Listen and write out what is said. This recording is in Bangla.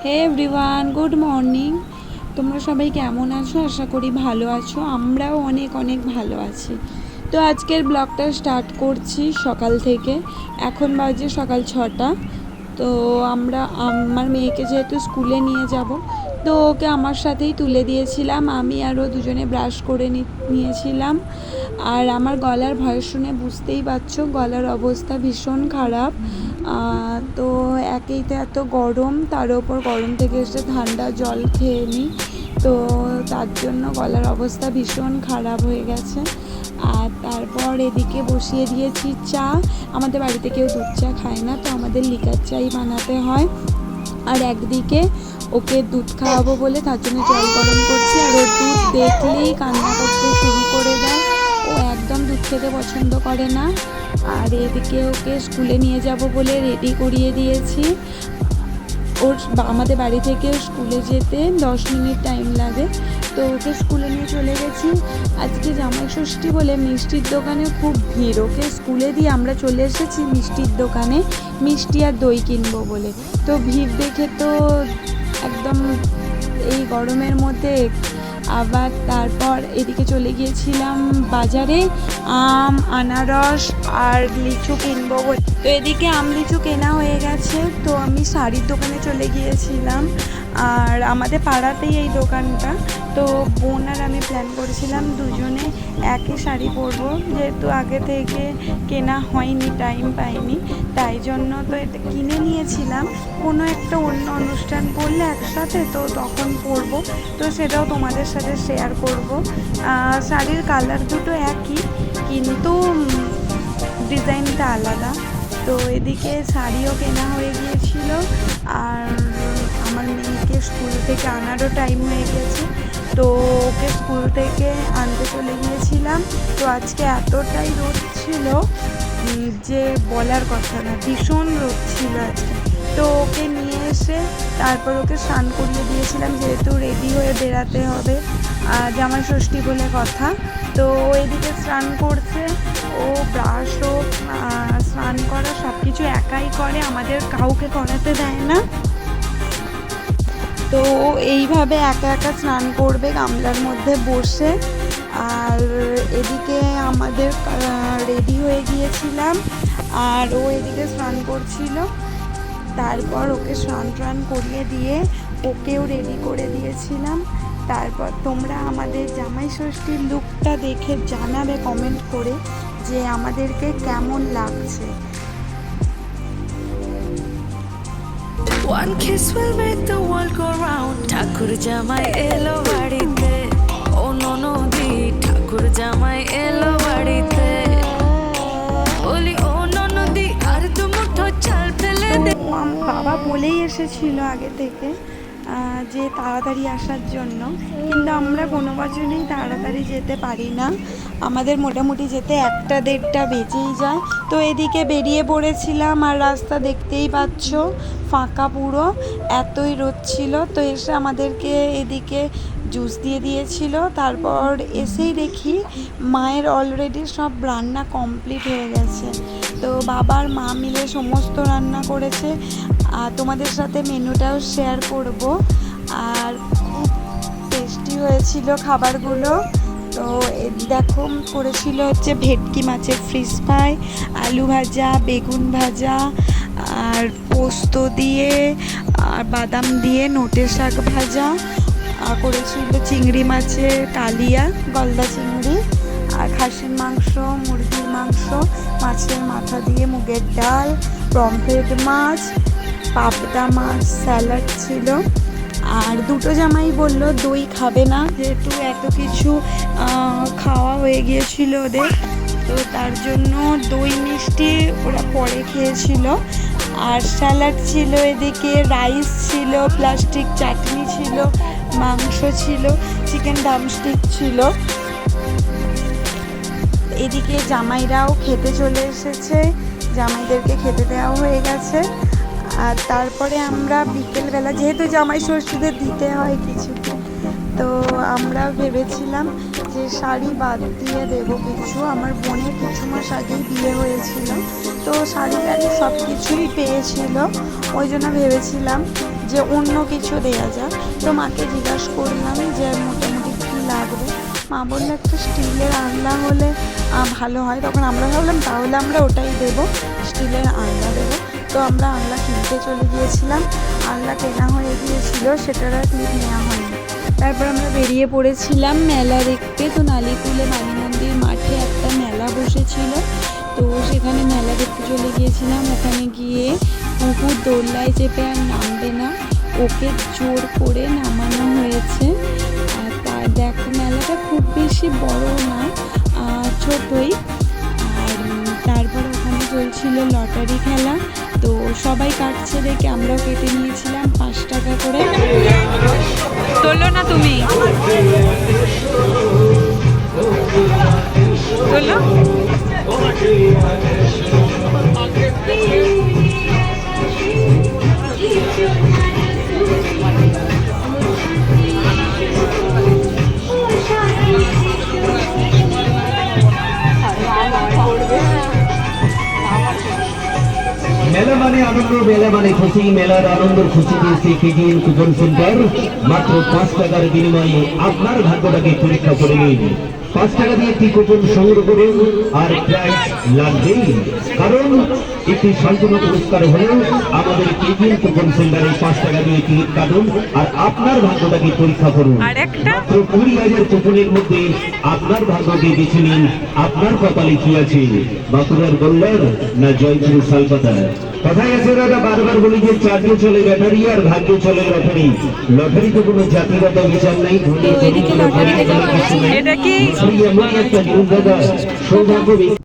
হে এভরিওয়ান, গুড মর্নিং। তোমরা সবাই কেমন আছো? আশা করি ভালো আছো। আমরাও অনেক অনেক ভালো আছি। তো আজকের ব্লগটা স্টার্ট করছি সকাল থেকে। এখন বাজে সকাল 6টা। তো আমার মেয়েকে যেহেতু স্কুলে নিয়ে যাব, তো ওকে আমার সাথেই তুলে দিয়েছিলাম। আমি আরও দুজনে ব্রাশ করে নিয়েছিলাম। আর আমার গলার ভয়েস শুনে বুঝতেই পারছো, গলার অবস্থা ভীষণ খারাপ। তো একেই তো এত গরম, তার ওপর গরম থেকে এসে ঠান্ডা জল খেয়ে নিই, তো তার জন্য গলার অবস্থা ভীষণ খারাপ হয়ে গেছে। আর তারপর এদিকে বসিয়ে দিয়েছি চা। আমাদের বাড়িতে কেউ দুধ চা খায় না, তো আমাদের লিকার চাই বানাতে হয়। আর একদিকে ওকে দুধ খাওয়াবো বলে তার জন্য জল গরম করছি। আর ওর দুধ দেখলেই কান্না করতে শুরু করে দেয়। ও একদম দুধ খেতে পছন্দ করে না। আর এদিকে ওকে স্কুলে নিয়ে যাব বলে রেডি করিয়ে দিয়েছি। আমাদের বাড়ি থেকে স্কুলে যেতে 10 মিনিট টাইম লাগে, তো ওকে স্কুলে নিয়ে চলে গেছি। আজকে জামাই ষষ্ঠী বলে মিষ্টির দোকানে খুব ভিড়। ওকে স্কুলে দিয়ে আমরা চলে এসেছি মিষ্টির দোকানে, মিষ্টি আর দই কিনবো বলে। তো ভিড় দেখে তো একদম এই গরমের মধ্যে আবার তারপর এদিকে চলে গিয়েছিলাম বাজারে আম, আনারস আর লিচু কিনবো। তো এদিকে আম লিচু কেনা হয়ে গেছে, তো আমি শাড়ির দোকানে চলে গিয়েছিলাম। আর আমাদের পাড়াতেই এই দোকানটা। তো বোন আর আমি প্ল্যান করেছিলাম দুজনে একই শাড়ি পরবো, যেহেতু আগে থেকে কেনা হয়নি, টাইম পাইনি, তাই জন্য তো এটা কিনে নিয়েছিলাম। কোনো একটা অন্য অনুষ্ঠান পড়লে একসাথে, তো তখন পরবো, তো সেটাও তোমাদের সাথে শেয়ার করব। শাড়ির কালার দুটো একই, কিন্তু ডিজাইনটা আলাদা। তো এদিকে শাড়িও কেনা হয়ে গিয়েছিল। আর আমার মেয়েকে স্কুল থেকে আনারও টাইম হয়ে গেছে, তো ওকে স্কুল থেকে আনতে চলে গিয়েছিলাম। তো আজকে এতটাই রোদ ছিল যে বলার কথা না, ভীষণ রোদ ছিল আজকে। তো ওকে নিয়ে এসে তারপর ওকে স্নান করিয়ে দিয়েছিলাম, যেহেতু রেডি হয়ে বেরাতে হবে, জামাই ষষ্ঠী বলে কথা। তো ও এদিকে স্নান করছে, ও ব্রাশ ও স্নান করা সব কিছু একাই করে, আমাদের কাউকে করাতে দেয় না। তো এইভাবে একা একা স্নান করবে গামলার মধ্যে বসে। আর এদিকে আমাদের রেডি হয়ে গিয়েছিলাম, আর ও এদিকে স্নান করছিল। তারপর ওকে স্নান করিয়ে দিয়ে ওকেও রেডি করে দিয়েছিলাম। তারপর তোমরা আমাদের জামাই ষষ্ঠীর লুকটা দেখে জানাবে কমেন্ট করে যে আমাদেরকে কেমন লাগছে। One kiss will make the world go round. ঠাকুর জামাই এলো বাড়িতে, ও ননদি ঠাকুর জামাই এলো বাড়িতে, বলি ও ননদি আর দু মুঠো চাল ফেলে দে। বাবা বলেই এসেছিল আগে থেকে যে তাড়াতাড়ি আসার জন্য, কিন্তু আমরা কোনো বছরই তাড়াতাড়ি যেতে পারি না। আমাদের মোটামুটি যেতে 1টা-1:30 বেজেই যায়। তো এদিকে বেরিয়ে পড়েছিলাম, আর রাস্তা দেখতেই পাচ্ছ ফাঁকা পুরো, এতই রোদ ছিল। তো এসে আমাদেরকে এদিকে জুস দিয়ে দিয়েছিল। তারপর এসেই দেখি মায়ের অলরেডি সব রান্না কমপ্লিট হয়ে গেছে। তো বাবার মা মিলে সমস্ত রান্না করেছে, আর তোমাদের সাথে মেনুটাও শেয়ার করব। আর খুব টেস্টি হয়েছিল খাবারগুলো। তো দেখো করেছিল হচ্ছে ভেটকি মাছের ফিশ ফ্রাই, আলু ভাজা, বেগুন ভাজা, আর পোস্ত দিয়ে আর বাদাম দিয়ে নোটে শাক ভাজা, করেছিল চিংড়ি মাছের কালিয়া, গলদা চিংড়ি, আর খাসির মাংস, মুরগির মাংস, মাছের মাথা দিয়ে মুগের ডাল, পমফ্রেট মাছ, পাবদা মাছ, স্যালাড ছিল। আর দুটো জামাই বলল দই খাবে না, যেহেতু এত কিছু খাওয়া হয়ে গিয়েছিল ওদের, তো তার জন্য দই মিষ্টি ওরা পরে খেয়েছিল। আর স্যালাড ছিল, এদিকে রাইস ছিল, প্লাস্টিক চাটনি ছিল, মাংস ছিল, চিকেন ড্রামস্টিক ছিল। এদিকে জামাইরাও খেতে চলে এসেছে, জামাইদেরকে খেতে দেওয়া হয়ে গেছে। আর তারপরে আমরা বিকেলবেলা, যেহেতু জামাই ষষ্ঠীদের দিতে হয় কিছু, তো আমরা ভেবেছিলাম যে শাড়ি বাদ দিয়ে দেবো কিছু। আমার বোনের কিছু মাস আগেই বিয়ে হয়েছিল, তো শাড়ি টাড়ি সব কিছুই পেয়েছিল, ওই জন্য ভেবেছিলাম যে অন্য কিছু দেওয়া যাক। তো মাকে জিজ্ঞাসা করলাম যে মোটামুটি কী লাগবে। মা বললো একটা স্টিলের আনলা হলে ভালো হয়। তখন আমরা ভাবলাম তাহলে আমরা ওটাই দেবো, স্টিলের আনলা দেবো। তো আমরা আনলা কিনতে চলে গিয়েছিলাম, আনলা কেনা হয়ে গিয়েছিল, সেটার আর ক্লিপ নেওয়া হয়নি। তারপর আমরা বেরিয়ে পড়েছিলাম মেলা দেখতে। তো নালিকুলে মানি মন্দির মাঠে একটা মেলা বসেছিল, তো সেখানে মেলা দেখতে চলে গিয়েছিলাম। ওখানে গিয়ে কুকুর দোল্লায় চেপে আর নামবে না, ওকে জোর করে নামানো হয়েছে। তার দেখো মেলাটা খুব বেশি বড় না, ছোটই। আর তারপর ওখানে চলছিল লটারি খেলা, তো সবাই কাটছে দেখে আমরাও কেটে নিয়েছিলাম 5 টাকা করে। তোলো না তুমি, তোলো। মেলা মানে আনন্দ, মেলা মানে খুশি, মেলার আনন্দ খুশি দিয়েছে কেজিএন কুপন সেন্টার। মাত্র 5 টাকার বিনিময়ে আপনার ভাগ্যটাকে পরীক্ষা করে নিন। 5 টাকা দিয়ে একটি কুপন সংগ্রহ করুন, আর প্রাইজ লাগবেই, কারণ একটি সম্পূর্ণ পুরস্কার হলেও আমাদের কেজিএন কুপন সেন্টারে 5 টাকা দিয়ে টিকিট কাটুন আর আপনার ভাগ্যটাকে পরীক্ষা করুন। মাত্র 20,000 কুপনের মধ্যে আপনার ভাগ্যকে বেছে নিন। আপনার কপালে কি আছে, বাঁকুড়ার গোল্লার না জয়পুর শালপাতা? কথাই আছে দাদা, বারবার বলি যে চাকরি চলে ব্যাটারি আর ভাগ্য চলে লটারি। লটারিতে কোনো জাতিগত বিচার নাই, এটা কি এমন একটা জিনিস দাদা, সৌভাগ্য